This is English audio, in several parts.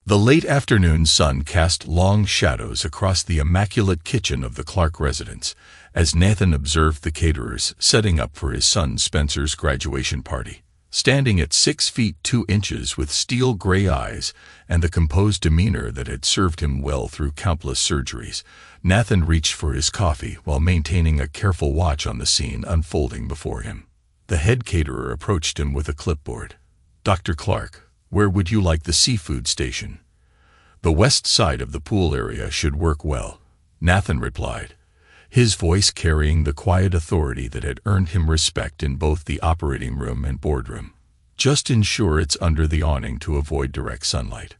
The late afternoon sun cast long shadows across the immaculate kitchen of the Clark residence as Nathan observed the caterers setting up for his son Spencer's graduation party. Standing at 6 feet 2 inches with steel gray eyes and the composed demeanor that had served him well through countless surgeries, Nathan reached for his coffee while maintaining a careful watch on the scene unfolding before him. The head caterer approached him with a clipboard. "Dr. Clark, where would you like the seafood station?" "The west side of the pool area should work well," Nathan replied, his voice carrying the quiet authority that had earned him respect in both the operating room and boardroom. "Just ensure it's under the awning to avoid direct sunlight."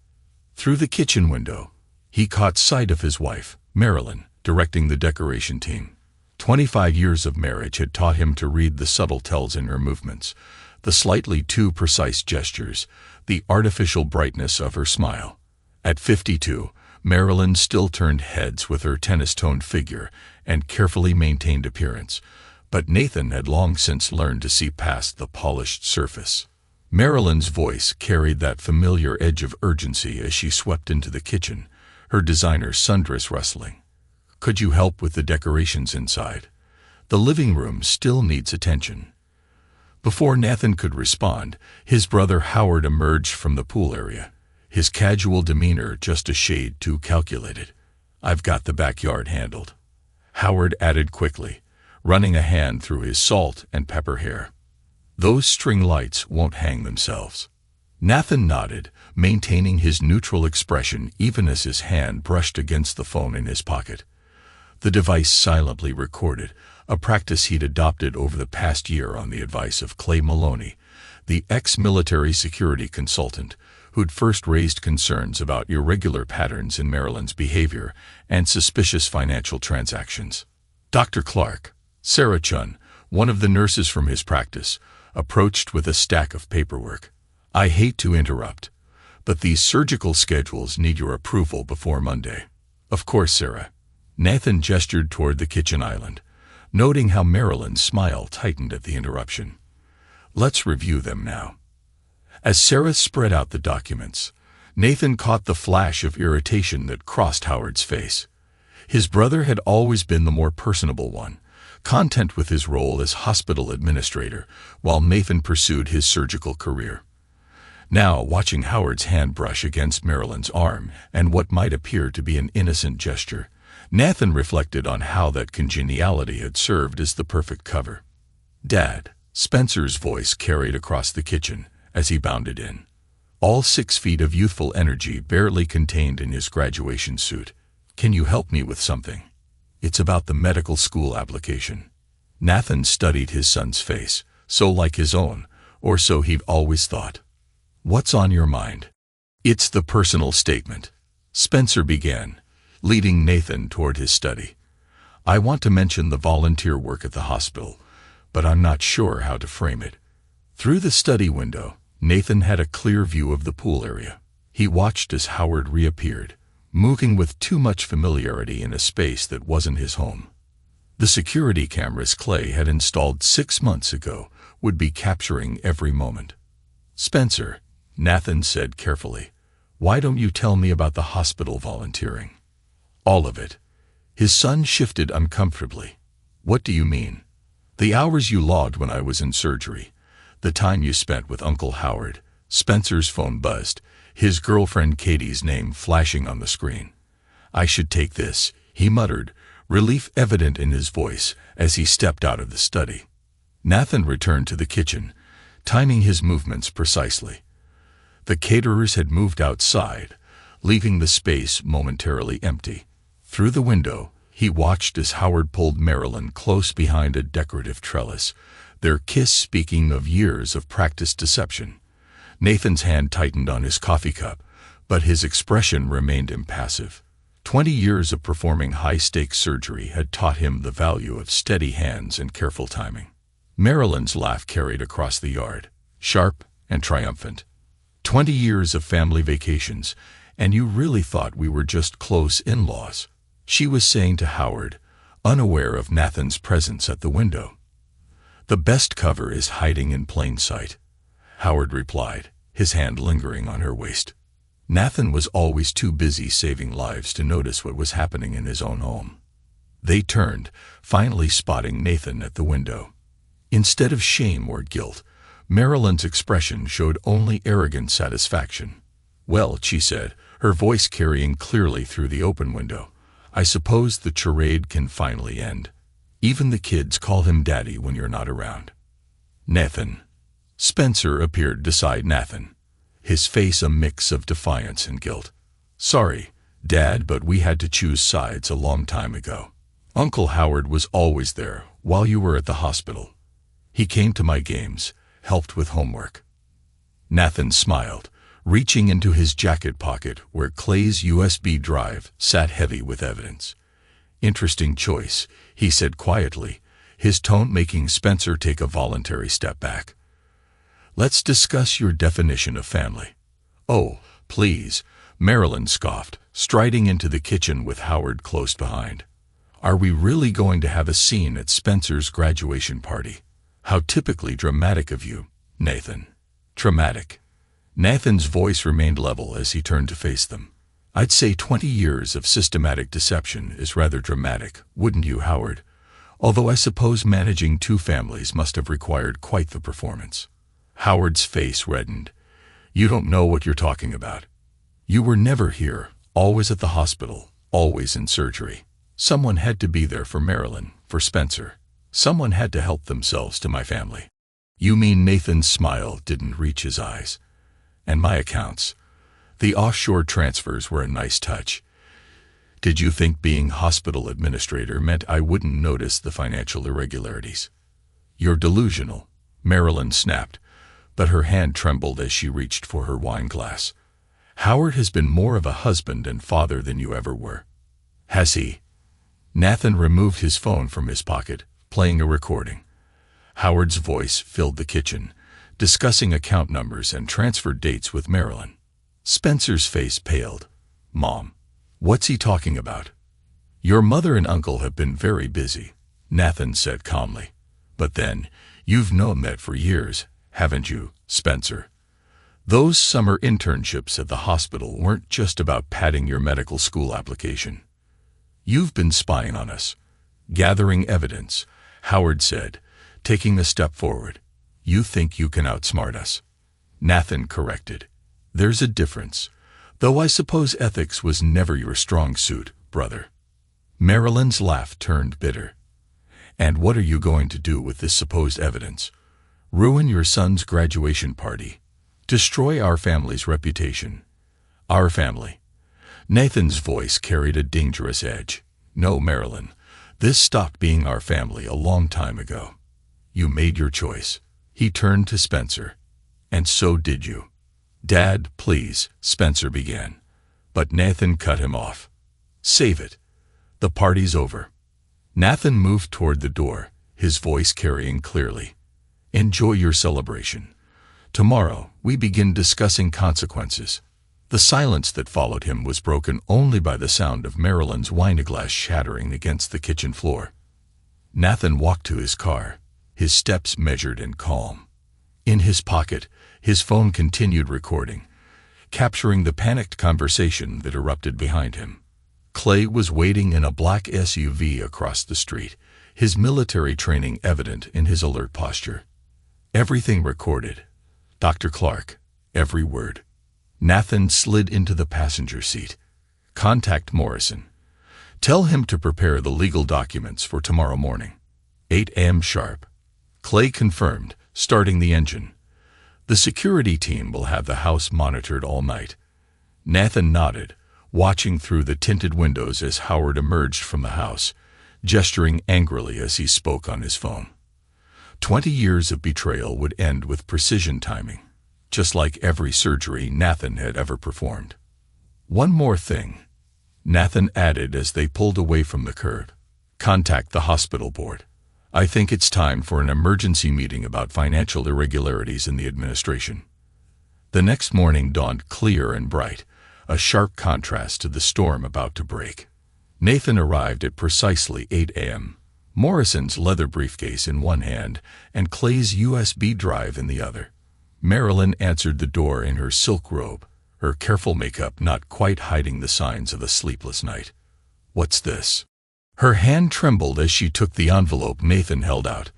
Through the kitchen window, he caught sight of his wife, Marilyn, directing the decoration team. 25 years of marriage had taught him to read the subtle tells in her movements, the slightly too precise gestures, the artificial brightness of her smile. At 52, Marilyn still turned heads with her tennis-toned figure and carefully maintained appearance, but Nathan had long since learned to see past the polished surface. Marilyn's voice carried that familiar edge of urgency as she swept into the kitchen, her designer sundress rustling. "Could you help with the decorations inside? The living room still needs attention." Before Nathan could respond, his brother Howard emerged from the pool area, his casual demeanor just a shade too calculated. "I've got the backyard handled," Howard added quickly, running a hand through his salt and pepper hair. "Those string lights won't hang themselves." Nathan nodded, maintaining his neutral expression even as his hand brushed against the phone in his pocket. The device silently recorded, a practice he'd adopted over the past year on the advice of Clay Maloney, the ex-military security consultant who'd first raised concerns about irregular patterns in Marilyn's behavior and suspicious financial transactions. Dr. Clark, Sarah Chun, one of the nurses from his practice, approached with a stack of paperwork. "I hate to interrupt, but these surgical schedules need your approval before Monday." "Of course, Sarah." Nathan gestured toward the kitchen island, noting how Marilyn's smile tightened at the interruption. "Let's review them now." As Sarah spread out the documents, Nathan caught the flash of irritation that crossed Howard's face. His brother had always been the more personable one, content with his role as hospital administrator, while Nathan pursued his surgical career. Now, watching Howard's hand brush against Marilyn's arm and what might appear to be an innocent gesture, Nathan reflected on how that congeniality had served as the perfect cover. "Dad," Spencer's voice carried across the kitchen as he bounded in, all 6 feet of youthful energy barely contained in his graduation suit. "Can you help me with something? It's about the medical school application." Nathan studied his son's face, so like his own, or so he'd always thought. "What's on your mind?" "It's the personal statement," Spencer began, leading Nathan toward his study. "I want to mention the volunteer work at the hospital, but I'm not sure how to frame it." Through the study window, Nathan had a clear view of the pool area. He watched as Howard reappeared, moving with too much familiarity in a space that wasn't his home. The security cameras Clay had installed 6 months ago would be capturing every moment. "Spencer," Nathan said carefully, "why don't you tell me about the hospital volunteering?" "All of it." His son shifted uncomfortably. "What do you mean?" "The hours you logged when I was in surgery. The time you spent with Uncle Howard." Spencer's phone buzzed, his girlfriend Katie's name flashing on the screen. "I should take this," he muttered, relief evident in his voice as he stepped out of the study. Nathan returned to the kitchen, timing his movements precisely. The caterers had moved outside, leaving the space momentarily empty. Through the window, he watched as Howard pulled Marilyn close behind a decorative trellis, their kiss speaking of years of practiced deception. Nathan's hand tightened on his coffee cup, but his expression remained impassive. 20 years of performing high-stakes surgery had taught him the value of steady hands and careful timing. Marilyn's laugh carried across the yard, sharp and triumphant. 20 years of family vacations, and you really thought we were just close in-laws," she was saying to Howard, unaware of Nathan's presence at the window. "The best cover is hiding in plain sight," Howard replied, his hand lingering on her waist. Nathan was always too busy saving lives to notice what was happening in his own home. They turned, finally spotting Nathan at the window. Instead of shame or guilt, Marilyn's expression showed only arrogant satisfaction. "Well," she said, her voice carrying clearly through the open window, "I suppose the charade can finally end. Even the kids call him Daddy when you're not around." "Nathan." Spencer appeared beside Nathan, his face a mix of defiance and guilt. "Sorry, Dad, but we had to choose sides a long time ago. Uncle Howard was always there while you were at the hospital. He came to my games, helped with homework." Nathan smiled, reaching into his jacket pocket where Clay's USB drive sat heavy with evidence. "Interesting choice," he said quietly, his tone making Spencer take a voluntary step back. "Let's discuss your definition of family." "Oh, please," Marilyn scoffed, striding into the kitchen with Howard close behind. "Are we really going to have a scene at Spencer's graduation party? How typically dramatic of you, Nathan." "Dramatic?" Nathan's voice remained level as he turned to face them. "I'd say 20 years of systematic deception is rather dramatic, wouldn't you, Howard? Although I suppose managing two families must have required quite the performance." Howard's face reddened. "You don't know what you're talking about. You were never here, always at the hospital, always in surgery. Someone had to be there for Marilyn, for Spencer. Someone had to help themselves to my family." "You mean?" Nathan's smile didn't reach his eyes. "And my accounts. The offshore transfers were a nice touch. Did you think being hospital administrator meant I wouldn't notice the financial irregularities?" "You're delusional," Marilyn snapped, but her hand trembled as she reached for her wine glass. "Howard has been more of a husband and father than you ever were." "Has he?" Nathan removed his phone from his pocket, playing a recording. Howard's voice filled the kitchen, discussing account numbers and transfer dates with Marilyn. Spencer's face paled. "Mom, what's he talking about?" "Your mother and uncle have been very busy," Nathan said calmly. "But then, you've known that for years, haven't you, Spencer? Those summer internships at the hospital weren't just about padding your medical school application. You've been spying on us, gathering evidence," Howard said, taking a step forward. "You think you can outsmart us." Nathan corrected. "There's a difference, though I suppose ethics was never your strong suit, brother." Marilyn's laugh turned bitter. "And what are you going to do with this supposed evidence? Ruin your son's graduation party? Destroy our family's reputation?" "Our family?" Nathan's voice carried a dangerous edge. "No, Marilyn, this stopped being our family a long time ago. You made your choice." He turned to Spencer. "And so did you." "Dad, please," Spencer began. But Nathan cut him off. "Save it. The party's over." Nathan moved toward the door, his voice carrying clearly. "Enjoy your celebration. Tomorrow, we begin discussing consequences." The silence that followed him was broken only by the sound of Marilyn's wineglass shattering against the kitchen floor. Nathan walked to his car, his steps measured and calm. In his pocket, his phone continued recording, capturing the panicked conversation that erupted behind him. Clay was waiting in a black SUV across the street, his military training evident in his alert posture. Everything recorded. Dr. Clark, every word. Nathan slid into the passenger seat. "Contact Morrison. Tell him to prepare the legal documents for tomorrow morning. 8 a.m. sharp." Clay confirmed, starting the engine. "The security team will have the house monitored all night." Nathan nodded, watching through the tinted windows as Howard emerged from the house, gesturing angrily as he spoke on his phone. 20 years of betrayal would end with precision timing, just like every surgery Nathan had ever performed. "One more thing," Nathan added as they pulled away from the curb. "Contact the hospital board. I think it's time for an emergency meeting about financial irregularities in the administration." The next morning dawned clear and bright, a sharp contrast to the storm about to break. Nathan arrived at precisely 8 a.m., Morrison's leather briefcase in one hand and Clay's USB drive in the other. Marilyn answered the door in her silk robe, her careful makeup not quite hiding the signs of a sleepless night. "What's this?" Her hand trembled as she took the envelope Nathan held out.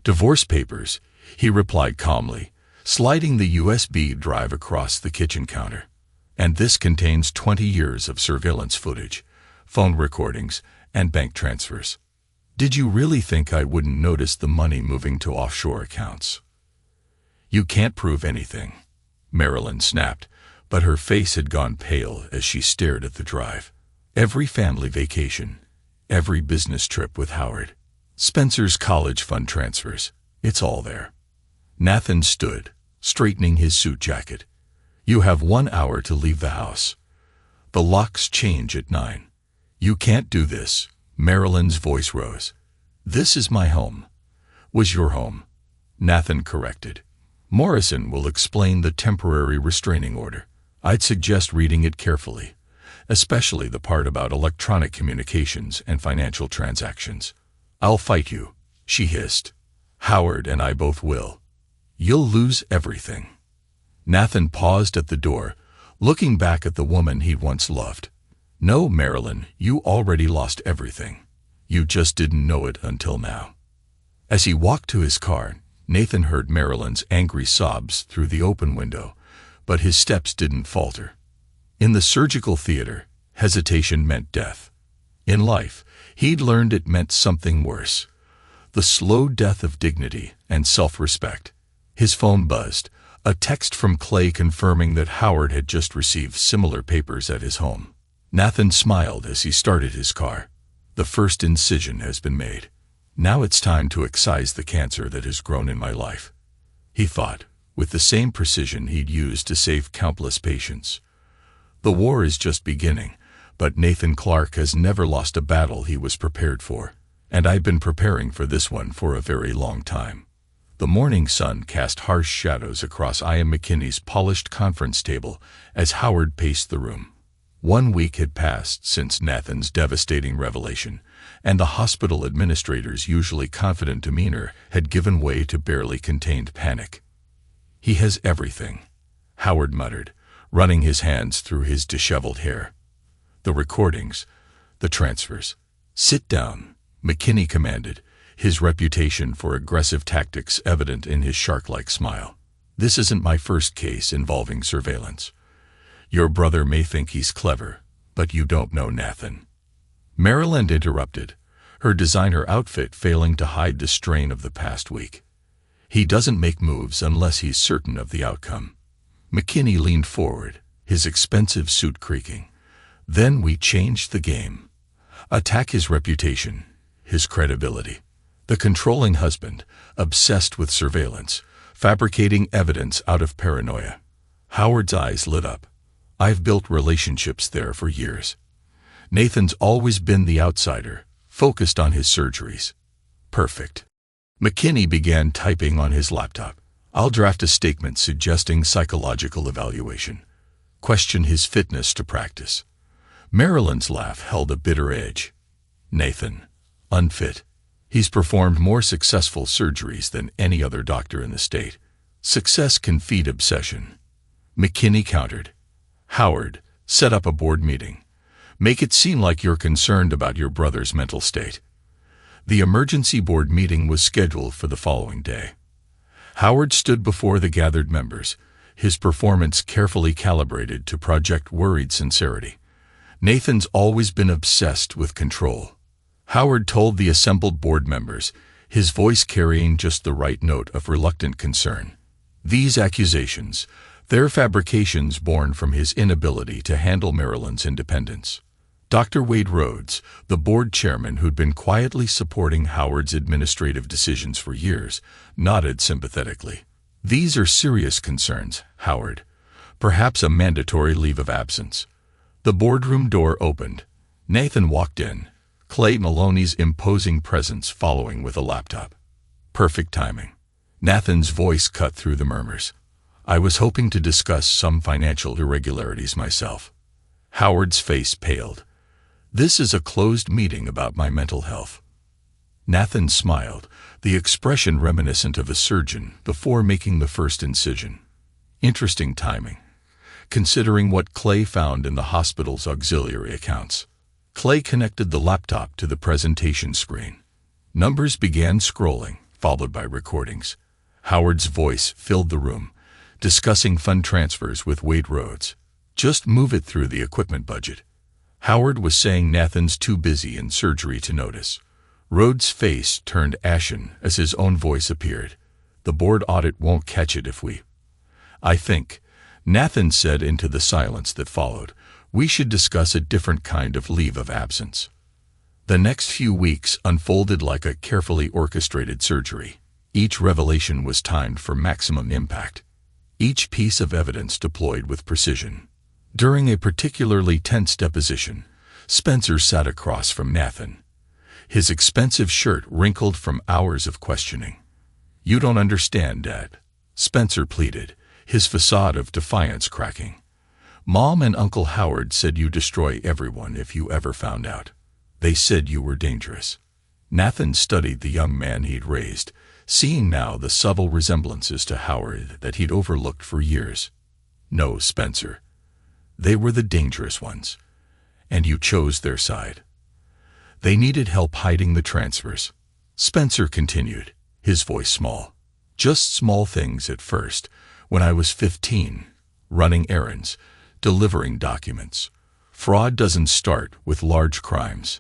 "Divorce papers," he replied calmly, sliding the USB drive across the kitchen counter. "And this contains 20 years of surveillance footage, phone recordings, and bank transfers. Did you really think I wouldn't notice the money moving to offshore accounts?" "You can't prove anything," Marilyn snapped, but her face had gone pale as she stared at the drive. Every family vacation, every business trip with Howard, Spencer's college fund transfers, it's all there. Nathan stood, straightening his suit jacket. "You have 1 hour to leave the house. The locks change at 9. "You can't do this," Marilyn's voice rose. "This is my home." "Was your home," Nathan corrected. "Morrison will explain the temporary restraining order. I'd suggest reading it carefully, especially the part about electronic communications and financial transactions." "I'll fight you," she hissed. "Howard and I both will. You'll lose everything." Nathan paused at the door, looking back at the woman he'd once loved. "No, Marilyn, you already lost everything. You just didn't know it until now." As he walked to his car, Nathan heard Marilyn's angry sobs through the open window, but his steps didn't falter. In the surgical theater, hesitation meant death. In life, he'd learned it meant something worse: the slow death of dignity and self-respect. His phone buzzed, a text from Clay confirming that Howard had just received similar papers at his home. Nathan smiled as he started his car. "The first incision has been made. Now it's time to excise the cancer that has grown in my life," he thought, with the same precision he'd used to save countless patients. The war is just beginning, but Nathan Clark has never lost a battle he was prepared for, and I've been preparing for this one for a very long time. The morning sun cast harsh shadows across Ian McKinney's polished conference table as Howard paced the room. 1 week had passed since Nathan's devastating revelation, and the hospital administrator's usually confident demeanor had given way to barely contained panic. "He has everything," Howard muttered, running his hands through his disheveled hair. "The recordings, the transfers." "Sit down," McKinney commanded, his reputation for aggressive tactics evident in his shark-like smile. "This isn't my first case involving surveillance. Your brother may think he's clever, but you don't know Nathan." Marilyn interrupted, her designer outfit failing to hide the strain of the past week. "He doesn't make moves unless he's certain of the outcome." McKinney leaned forward, his expensive suit creaking. "Then we changed the game. Attack his reputation, his credibility. The controlling husband, obsessed with surveillance, fabricating evidence out of paranoia." Howard's eyes lit up. "I've built relationships there for years. Nathan's always been the outsider, focused on his surgeries." "Perfect." McKinney began typing on his laptop. "I'll draft a statement suggesting psychological evaluation. Question his fitness to practice." Marilyn's laugh held a bitter edge. "Nathan, unfit. He's performed more successful surgeries than any other doctor in the state. Success can feed obsession." McKinney countered. "Howard, set up a board meeting. Make it seem like you're concerned about your brother's mental state." The emergency board meeting was scheduled for the following day. Howard stood before the gathered members, his performance carefully calibrated to project worried sincerity. Nathan's always been obsessed with control. Howard told the assembled board members, his voice carrying just the right note of reluctant concern. These accusations, they're fabrications born from his inability to handle Marilyn's independence. Dr. Wade Rhodes, the board chairman who'd been quietly supporting Howard's administrative decisions for years, nodded sympathetically. "These are serious concerns, Howard. Perhaps a mandatory leave of absence." The boardroom door opened. Nathan walked in, Clay Maloney's imposing presence following with a laptop. Perfect timing. Nathan's voice cut through the murmurs. "I was hoping to discuss some financial irregularities myself." Howard's face paled. "This is a closed meeting about my mental health." Nathan smiled, the expression reminiscent of a surgeon before making the first incision. "Interesting timing. considering what Clay found in the hospital's auxiliary accounts. Clay connected the laptop to the presentation screen. Numbers began scrolling, followed by recordings. Howard's voice filled the room, discussing fund transfers with Wade Rhodes. Just move it through the equipment budget. Howard was saying Nathan's too busy in surgery to notice. Rhodes' face turned ashen as his own voice appeared. The board audit won't catch it if we... I think, Nathan said into the silence that followed, we should discuss a different kind of leave of absence. The next few weeks unfolded like a carefully orchestrated surgery. Each revelation was timed for maximum impact. Each piece of evidence deployed with precision. During a particularly tense deposition, Spencer sat across from Nathan, his expensive shirt wrinkled from hours of questioning. "You don't understand, Dad," Spencer pleaded, his facade of defiance cracking. "Mom and Uncle Howard said you destroy everyone if you ever found out. They said you were dangerous." Nathan studied the young man he'd raised, seeing now the subtle resemblances to Howard that he'd overlooked for years. "No, Spencer. They were the dangerous ones, and you chose their side. They needed help hiding the transfers." Spencer continued, his voice small. "Just small things at first, when I was 15, running errands, delivering documents. Fraud doesn't start with large crimes,"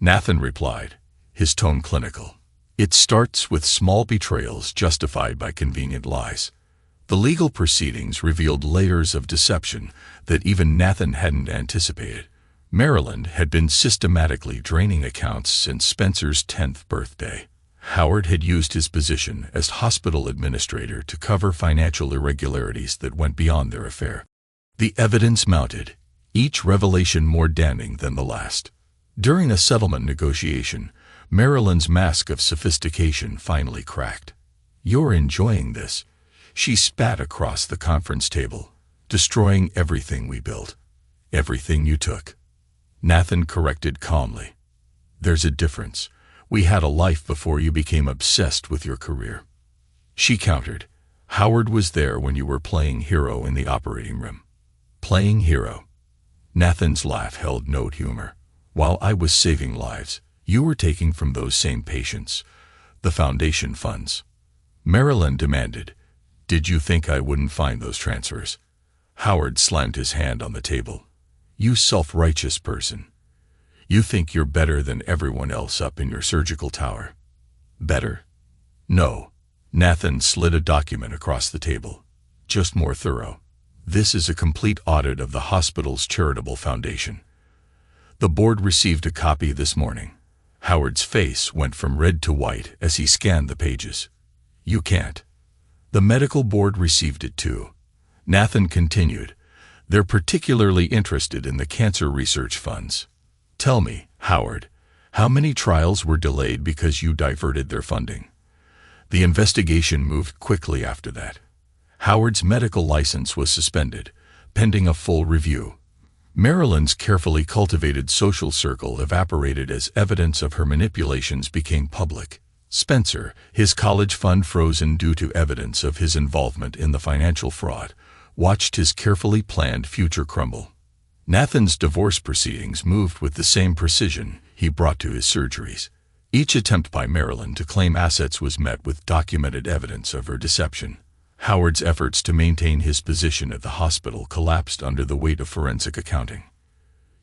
Nathan replied, his tone clinical. "It starts with small betrayals justified by convenient lies." The legal proceedings revealed layers of deception that even Nathan hadn't anticipated. Maryland had been systematically draining accounts since Spencer's 10th birthday. Howard had used his position as hospital administrator to cover financial irregularities that went beyond their affair. The evidence mounted, each revelation more damning than the last. During a settlement negotiation, Marilyn's mask of sophistication finally cracked. "You're enjoying this," she spat across the conference table, "destroying everything we built. Everything you took." Nathan corrected calmly. "There's a difference. We had a life before you became obsessed with your career." She countered. "Howard was there when you were playing hero in the operating room." "Playing hero?" Nathan's laugh held no humor. "While I was saving lives, you were taking from those same patients, the foundation funds." Marilyn demanded, "Did you think I wouldn't find those transfers?" Howard slammed his hand on the table. "You self-righteous person. You think you're better than everyone else up in your surgical tower." "Better? No." Nathan slid a document across the table. "Just more thorough. This is a complete audit of the hospital's charitable foundation. The board received a copy this morning." Howard's face went from red to white as he scanned the pages. "You can't." "The medical board received it too," Nathan continued. "They're particularly interested in the cancer research funds. Tell me, Howard, how many trials were delayed because you diverted their funding?" The investigation moved quickly after that. Howard's medical license was suspended, pending a full review. Marilyn's carefully cultivated social circle evaporated as evidence of her manipulations became public. Spencer, his college fund frozen due to evidence of his involvement in the financial fraud, watched his carefully planned future crumble. Nathan's divorce proceedings moved with the same precision he brought to his surgeries. Each attempt by Marilyn to claim assets was met with documented evidence of her deception. Howard's efforts to maintain his position at the hospital collapsed under the weight of forensic accounting.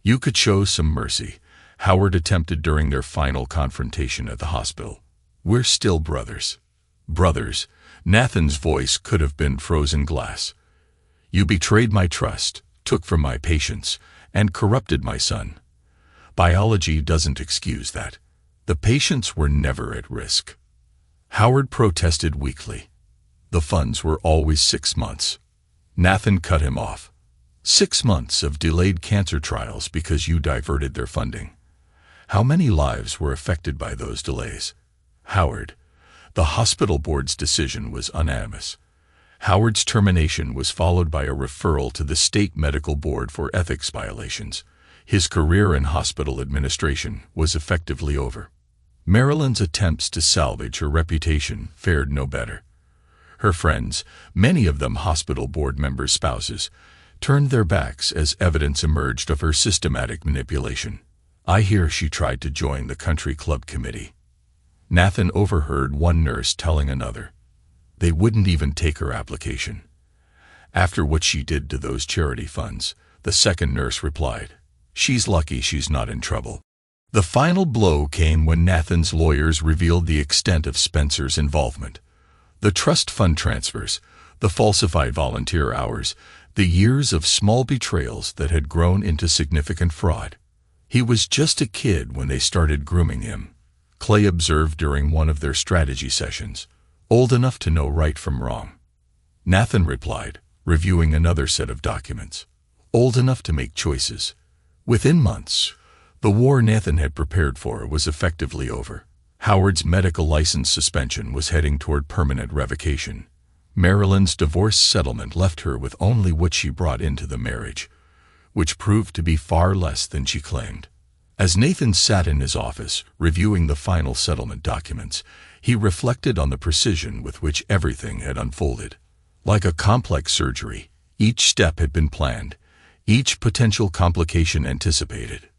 "You could show some mercy," Howard attempted during their final confrontation at the hospital. "We're still brothers." "Brothers," Nathan's voice could have been frozen glass. "You betrayed my trust, took from my patients, and corrupted my son. Biology doesn't excuse that. The patients were never at risk." Howard protested weakly. "The funds were always 6 months. Nathan cut him off. 6 months of delayed cancer trials because you diverted their funding. How many lives were affected by those delays?" "Howard." The hospital board's decision was unanimous. Howard's termination was followed by a referral to the state medical board for ethics violations. His career in hospital administration was effectively over. Marilyn's attempts to salvage her reputation fared no better. Her friends, many of them hospital board members' spouses, turned their backs as evidence emerged of her systematic manipulation. I hear she tried to join the country club committee. Nathan overheard one nurse telling another. They wouldn't even take her application. After what she did to those charity funds, the second nurse replied, she's lucky she's not in trouble. The final blow came when Nathan's lawyers revealed the extent of Spencer's involvement. The trust fund transfers, the falsified volunteer hours, the years of small betrayals that had grown into significant fraud. He was just a kid when they started grooming him, Clay observed during one of their strategy sessions, old enough to know right from wrong. Nathan replied, reviewing another set of documents, old enough to make choices. Within months, the war Nathan had prepared for was effectively over. Howard's medical license suspension was heading toward permanent revocation. Marilyn's divorce settlement left her with only what she brought into the marriage, which proved to be far less than she claimed. As Nathan sat in his office, reviewing the final settlement documents, he reflected on the precision with which everything had unfolded. Like a complex surgery, each step had been planned, each potential complication anticipated.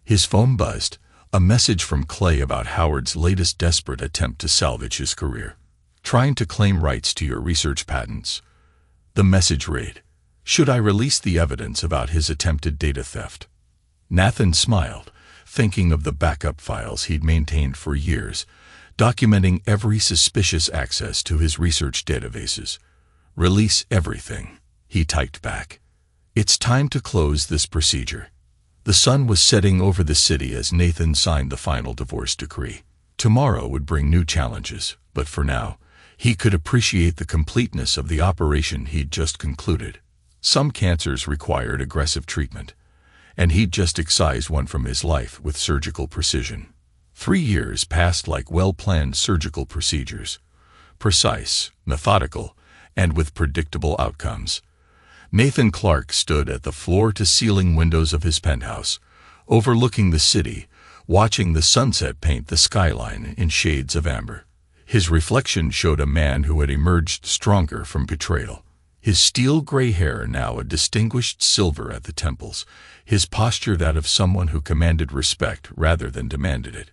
His phone buzzed, a message from Clay about Howard's latest desperate attempt to salvage his career. Trying to claim rights to your research patents. The message read, should I release the evidence about his attempted data theft? Nathan smiled, thinking of the backup files he'd maintained for years, documenting every suspicious access to his research databases. Release everything, he typed back. It's time to close this procedure. The sun was setting over the city as Nathan signed the final divorce decree. Tomorrow would bring new challenges, but for now, he could appreciate the completeness of the operation he'd just concluded. Some cancers required aggressive treatment, and he'd just excised one from his life with surgical precision. 3 years passed like well-planned surgical procedures, precise, methodical, and with predictable outcomes. Nathan Clark stood at the floor-to-ceiling windows of his penthouse, overlooking the city, watching the sunset paint the skyline in shades of amber. His reflection showed a man who had emerged stronger from betrayal. His steel-gray hair now a distinguished silver at the temples, his posture that of someone who commanded respect rather than demanded it.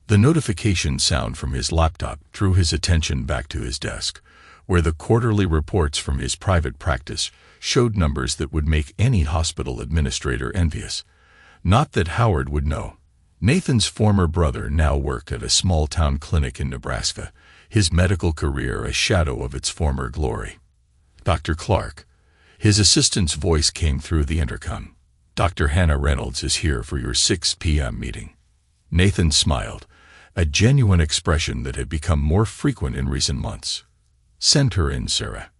The notification sound from his laptop drew his attention back to his desk, where the quarterly reports from his private practice showed numbers that would make any hospital administrator envious. Not that Howard would know. Nathan's former brother now worked at a small-town clinic in Nebraska, his medical career a shadow of its former glory. Dr. Clark. His assistant's voice came through the intercom. Dr. Hannah Reynolds is here for your 6 p.m. meeting. Nathan smiled, a genuine expression that had become more frequent in recent months. Send her in, Sarah.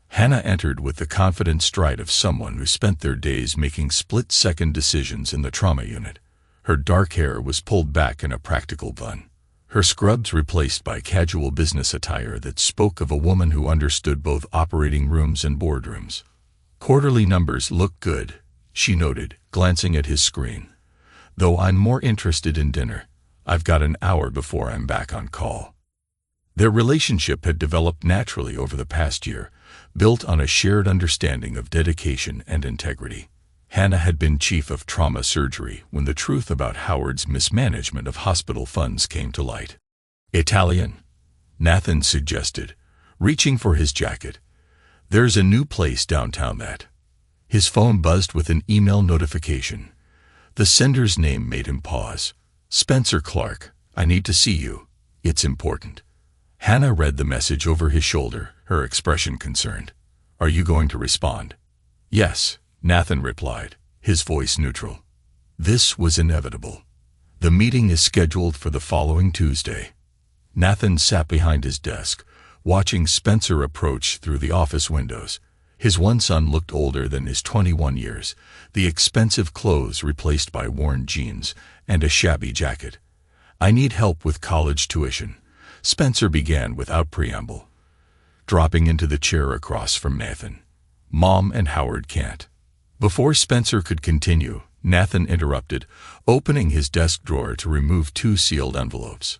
Hannah entered with the confident stride of someone who spent their days making split-second decisions in the trauma unit. Her dark hair was pulled back in a practical bun, her scrubs replaced by casual business attire that spoke of a woman who understood both operating rooms and boardrooms. Quarterly numbers look good, she noted, glancing at his screen. Though I'm more interested in dinner. I've got an hour before I'm back on call. Their relationship had developed naturally over the past year, built on a shared understanding of dedication and integrity. Hannah had been chief of trauma surgery when the truth about Howard's mismanagement of hospital funds came to light. Italian? Nathan suggested, reaching for his jacket. There's a new place downtown that. His phone buzzed with an email notification. The sender's name made him pause. Spencer Clark, I need to see you. It's important. Hannah read the message over his shoulder, her expression concerned. Are you going to respond? Yes, Nathan replied, his voice neutral. This was inevitable. The meeting is scheduled for the following Tuesday. Nathan sat behind his desk, watching Spencer approach through the office windows. His one son looked older than his 21 years, the expensive clothes replaced by worn jeans and a shabby jacket. I need help with college tuition, Spencer began without preamble, dropping into the chair across from Nathan. Mom and Howard can't. Before Spencer could continue, Nathan interrupted, opening his desk drawer to remove 2 sealed envelopes.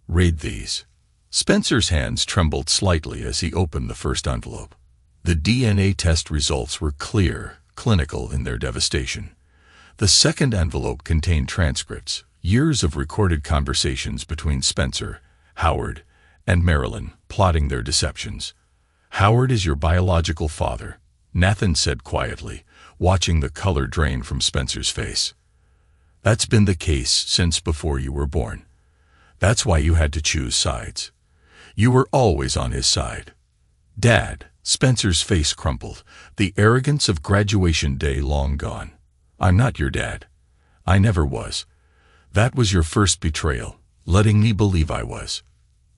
Read these. Spencer's hands trembled slightly as he opened the first envelope. The DNA test results were clear, clinical in their devastation. The second envelope contained transcripts, years of recorded conversations between Spencer, Howard, and Marilyn, plotting their deceptions. "Howard is your biological father," Nathan said quietly, watching the color drain from Spencer's face. "That's been the case since before you were born. That's why you had to choose sides. You were always on his side." "Dad," Spencer's face crumpled, the arrogance of graduation day long gone. "I'm not your dad. I never was. That was your first betrayal, letting me believe I was.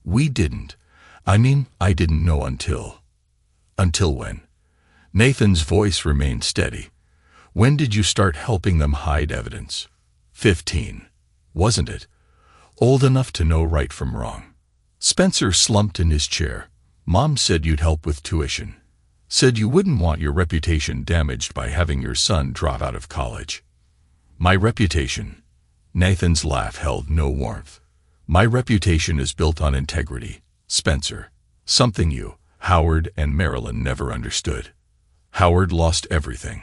We didn't. I didn't know until..." "Until when?" Nathan's voice remained steady. "When did you start helping them hide evidence?" 15, wasn't it? Old enough to know right from wrong." Spencer slumped in his chair. "Mom said you'd help with tuition. Said you wouldn't want your reputation damaged by having your son drop out of college." "My reputation?" Nathan's laugh held no warmth. "My reputation is built on integrity, Spencer. Something you, Howard, and Marilyn never understood." "Howard lost everything,"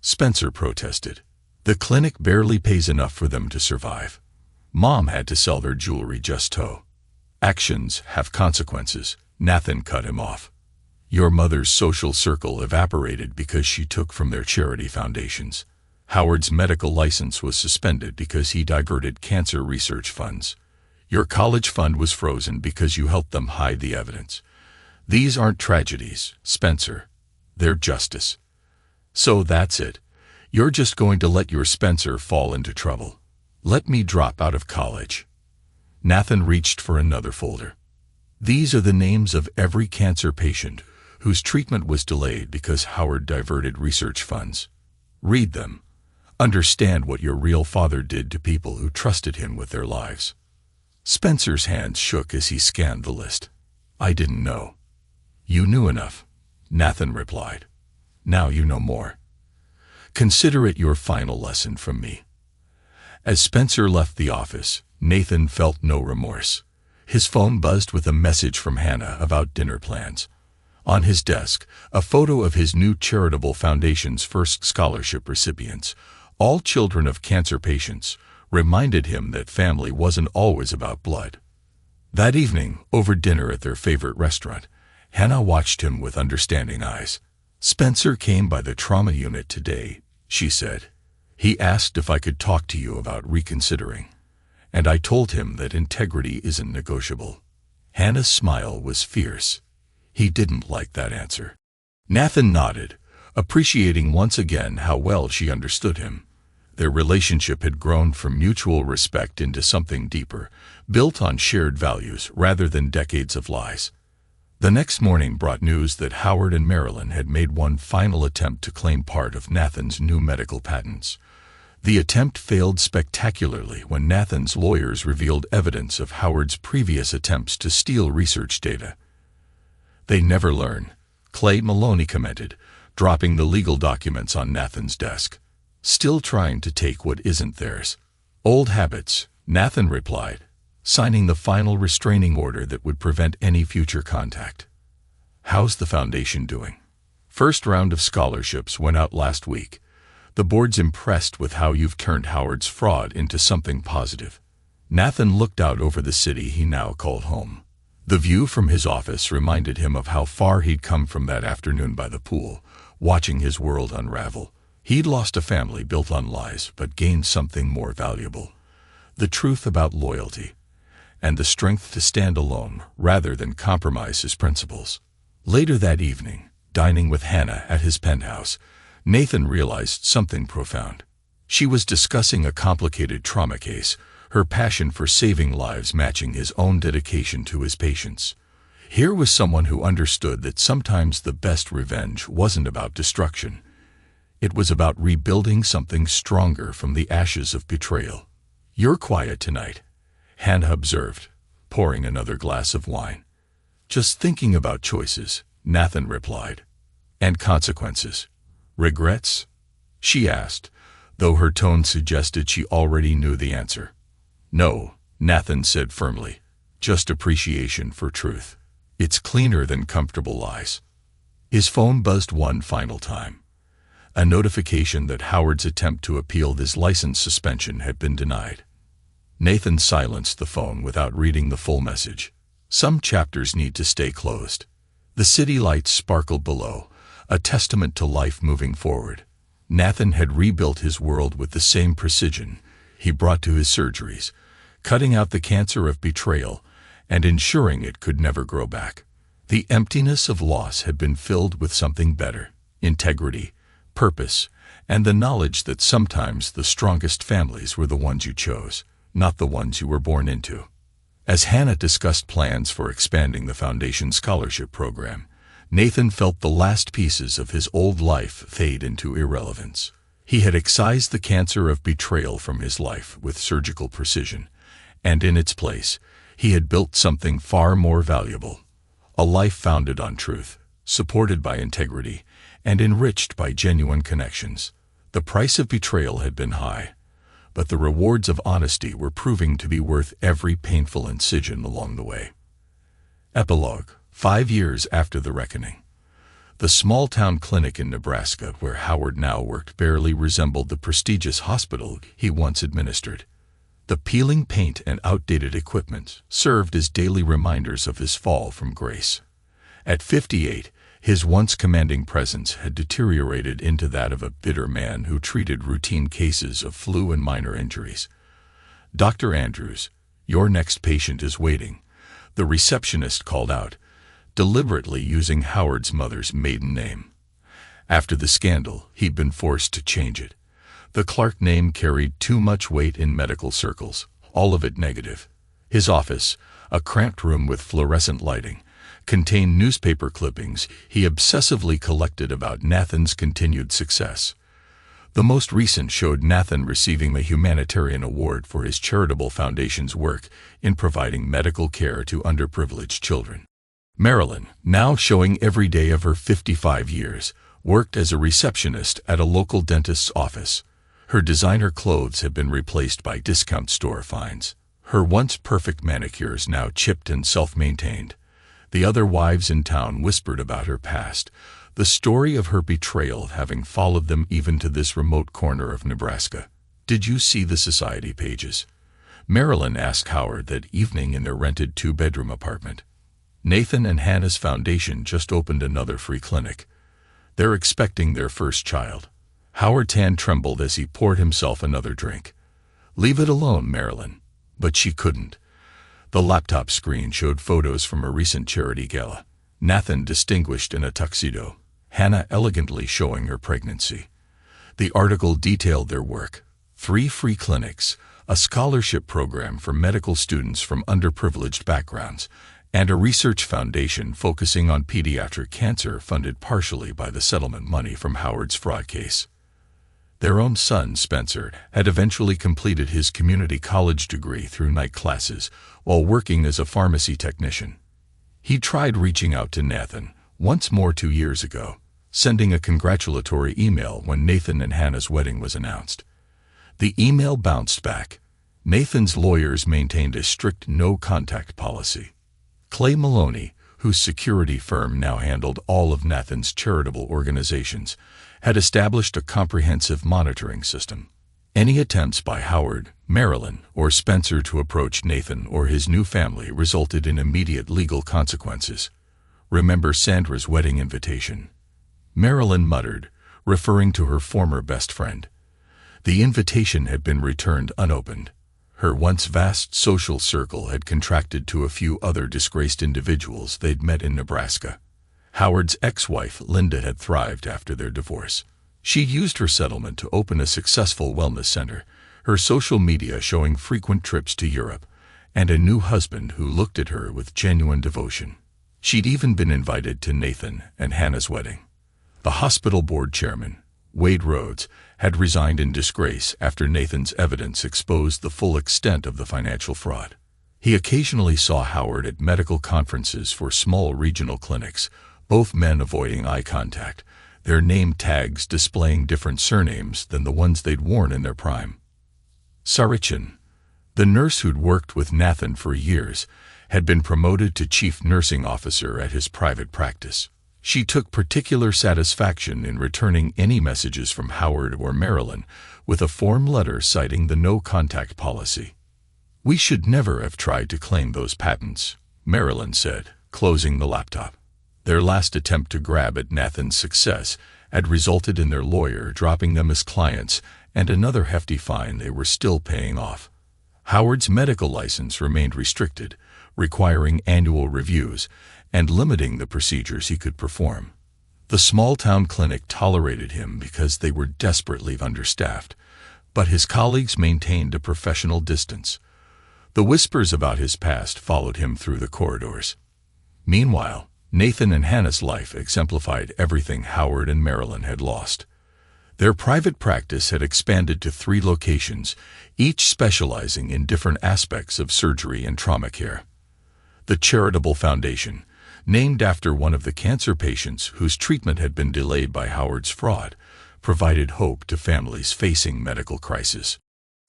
Spencer protested. "The clinic barely pays enough for them to survive. Mom had to sell their jewelry just so." "Actions have consequences," Nathan cut him off. "Your mother's social circle evaporated because she took from their charity foundations. Howard's medical license was suspended because he diverted cancer research funds. Your college fund was frozen because you helped them hide the evidence. These aren't tragedies, Spencer. They're justice. So that's it. You're just going to let your Spencer fall into trouble. Let me drop out of college." Nathan reached for another folder. "These are the names of every cancer patient whose treatment was delayed because Howard diverted research funds. Read them. Understand what your real father did to people who trusted him with their lives." Spencer's hands shook as he scanned the list. "I didn't know." "You knew enough," Nathan replied. "Now you know more. Consider it your final lesson from me." As Spencer left the office, Nathan felt no remorse. His phone buzzed with a message from Hannah about dinner plans. On his desk, a photo of his new charitable foundation's first scholarship recipients, all children of cancer patients, reminded him that family wasn't always about blood. That evening, over dinner at their favorite restaurant, Hannah watched him with understanding eyes. "Spencer came by the trauma unit today," she said. "He asked if I could talk to you about reconsidering. And I told him that integrity isn't negotiable." Hannah's smile was fierce. He didn't like that answer. Nathan nodded, appreciating once again how well she understood him. Their relationship had grown from mutual respect into something deeper, built on shared values rather than decades of lies. The next morning brought news that Howard and Marilyn had made one final attempt to claim part of Nathan's new medical patents. The attempt failed spectacularly when Nathan's lawyers revealed evidence of Howard's previous attempts to steal research data. "They never learn," Clay Maloney commented, dropping the legal documents on Nathan's desk. "Still trying to take what isn't theirs." "Old habits," Nathan replied, signing the final restraining order that would prevent any future contact. "How's the foundation doing?" "First round of scholarships went out last week. The board's impressed with how you've turned Howard's fraud into something positive." Nathan looked out over the city he now called home. The view from his office reminded him of how far he'd come from that afternoon by the pool, watching his world unravel. He'd lost a family built on lies, but gained something more valuable: the truth about loyalty, and the strength to stand alone rather than compromise his principles. Later that evening, dining with Hannah at his penthouse, Nathan realized something profound. She was discussing a complicated trauma case, her passion for saving lives matching his own dedication to his patients. Here was someone who understood that sometimes the best revenge wasn't about destruction. It was about rebuilding something stronger from the ashes of betrayal. "You're quiet tonight," Hannah observed, pouring another glass of wine. "Just thinking about choices," Nathan replied. "And consequences. Regrets?" she asked, though her tone suggested she already knew the answer. "No," Nathan said firmly, "just appreciation for truth. It's cleaner than comfortable lies." His phone buzzed one final time. a notification that Howard's attempt to appeal his license suspension had been denied. Nathan silenced the phone without reading the full message. Some chapters need to stay closed. The city lights sparkled below, a testament to life moving forward. Nathan had rebuilt his world with the same precision he brought to his surgeries, cutting out the cancer of betrayal and ensuring it could never grow back. The emptiness of loss had been filled with something better: integrity, purpose, and the knowledge that sometimes the strongest families were the ones you chose, not the ones you were born into. As Hannah discussed plans for expanding the Foundation Scholarship Program, Nathan felt the last pieces of his old life fade into irrelevance. He had excised the cancer of betrayal from his life with surgical precision, and in its place, he had built something far more valuable: a life founded on truth, supported by integrity, and enriched by genuine connections. The price of betrayal had been high, but the rewards of honesty were proving to be worth every painful incision along the way. Epilogue. 5 years after the reckoning. The small-town clinic in Nebraska where Howard now worked barely resembled the prestigious hospital he once administered. The peeling paint and outdated equipment served as daily reminders of his fall from grace. At 58, his once commanding presence had deteriorated into that of a bitter man who treated routine cases of flu and minor injuries. "Dr. Andrews, your next patient is waiting," the receptionist called out, deliberately using Howard's mother's maiden name. After the scandal, he'd been forced to change it. The Clark name carried too much weight in medical circles, all of it negative. His office, a cramped room with fluorescent lighting, contained newspaper clippings he obsessively collected about Nathan's continued success. The most recent showed Nathan receiving a humanitarian award for his charitable foundation's work in providing medical care to underprivileged children. Marilyn, now showing every day of her 55 years, worked as a receptionist at a local dentist's office. Her designer clothes had been replaced by discount store finds. Her once perfect manicures now chipped and self-maintained. The other wives in town whispered about her past, the story of her betrayal having followed them even to this remote corner of Nebraska. "Did you see the society pages?" Marilyn asked Howard that evening in their rented 2-bedroom apartment. "Nathan and Hannah's foundation just opened another free clinic. They're expecting their first child." Howard's hand trembled as he poured himself another drink. "Leave it alone, Marilyn." But she couldn't. The laptop screen showed photos from a recent charity gala. Nathan distinguished in a tuxedo, Hannah elegantly showing her pregnancy. The article detailed their work: 3 free clinics, a scholarship program for medical students from underprivileged backgrounds, and a research foundation focusing on pediatric cancer funded partially by the settlement money from Howard's fraud case. Their own son, Spencer, had eventually completed his community college degree through night classes while working as a pharmacy technician. He tried reaching out to Nathan once more 2 years ago, sending a congratulatory email when Nathan and Hannah's wedding was announced. The email bounced back. Nathan's lawyers maintained a strict no-contact policy. Clay Maloney, whose security firm now handled all of Nathan's charitable organizations, had established a comprehensive monitoring system. Any attempts by Howard, Marilyn, or Spencer to approach Nathan or his new family resulted in immediate legal consequences. "Remember Sandra's wedding invitation?" Marilyn muttered, referring to her former best friend. The invitation had been returned unopened. Her once vast social circle had contracted to a few other disgraced individuals they'd met in Nebraska. Howard's ex-wife, Linda, had thrived after their divorce. She used her settlement to open a successful wellness center, her social media showing frequent trips to Europe, and a new husband who looked at her with genuine devotion. She'd even been invited to Nathan and Hannah's wedding. The hospital board chairman, Wade Rhodes, had resigned in disgrace after Nathan's evidence exposed the full extent of the financial fraud. He occasionally saw Howard at medical conferences for small regional clinics, both men avoiding eye contact, their name tags displaying different surnames than the ones they'd worn in their prime. Sarichin, the nurse who'd worked with Nathan for years, had been promoted to chief nursing officer at his private practice. She took particular satisfaction in returning any messages from Howard or Marilyn with a form letter citing the no-contact policy. "We should never have tried to claim those patents," Marilyn said, closing the laptop. Their last attempt to grab at Nathan's success had resulted in their lawyer dropping them as clients and another hefty fine they were still paying off. Howard's medical license remained restricted, requiring annual reviews and limiting the procedures he could perform. The small-town clinic tolerated him because they were desperately understaffed, but his colleagues maintained a professional distance. The whispers about his past followed him through the corridors. Meanwhile, Nathan and Hannah's life exemplified everything Howard and Marilyn had lost. Their private practice had expanded to 3 locations, each specializing in different aspects of surgery and trauma care. The Charitable Foundation, named after one of the cancer patients whose treatment had been delayed by Howard's fraud, provided hope to families facing medical crisis.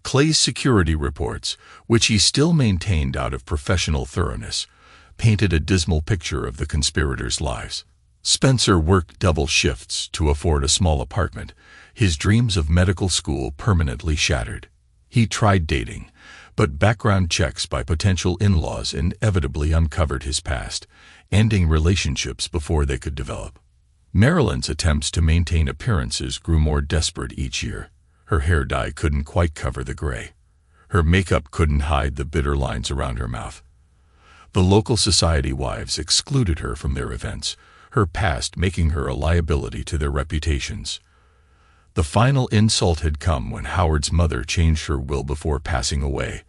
Clay's security reports, which he still maintained out of professional thoroughness, painted a dismal picture of the conspirators' lives. Spencer worked double shifts to afford a small apartment, his dreams of medical school permanently shattered. He tried dating, but background checks by potential in-laws inevitably uncovered his past, ending relationships before they could develop. Marilyn's attempts to maintain appearances grew more desperate each year. Her hair dye couldn't quite cover the gray. Her makeup couldn't hide the bitter lines around her mouth. The local society wives excluded her from their events, her past making her a liability to their reputations. The final insult had come when Howard's mother changed her will before passing away,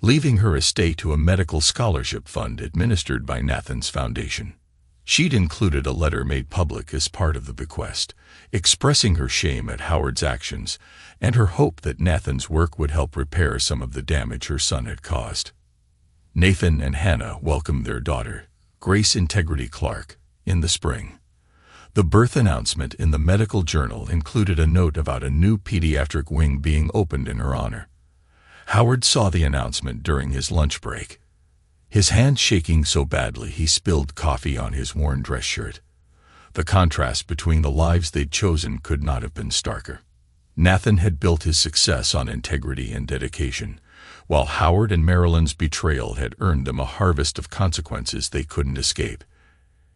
leaving her estate to a medical scholarship fund administered by Nathan's foundation. She'd included a letter made public as part of the bequest, expressing her shame at Howard's actions and her hope that Nathan's work would help repair some of the damage her son had caused. Nathan and Hannah welcomed their daughter, Grace Integrity Clark, in the spring. The birth announcement in the medical journal included a note about a new pediatric wing being opened in her honor. Howard saw the announcement during his lunch break, his hand shaking so badly he spilled coffee on his worn dress shirt. The contrast between the lives they'd chosen could not have been starker. Nathan had built his success on integrity and dedication, while Howard and Marilyn's betrayal had earned them a harvest of consequences they couldn't escape.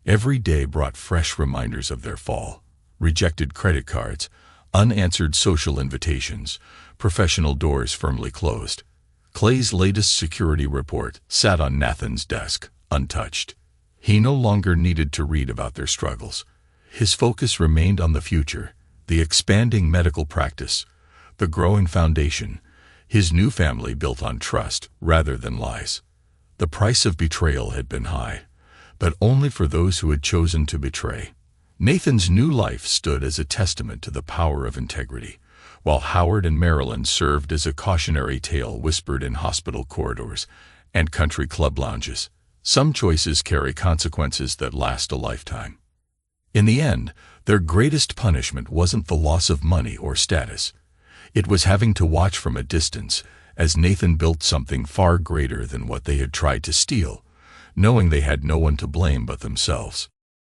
Every day brought fresh reminders of their fall: rejected credit cards, unanswered social invitations, professional doors firmly closed. Clay's latest security report sat on Nathan's desk, untouched. He no longer needed to read about their struggles. His focus remained on the future, the expanding medical practice, the growing foundation, his new family built on trust rather than lies. The price of betrayal had been high, but only for those who had chosen to betray. Nathan's new life stood as a testament to the power of integrity, while Howard and Marilyn served as a cautionary tale whispered in hospital corridors and country club lounges. Some choices carry consequences that last a lifetime. In the end, their greatest punishment wasn't the loss of money or status. It was having to watch from a distance as Nathan built something far greater than what they had tried to steal, knowing they had no one to blame but themselves.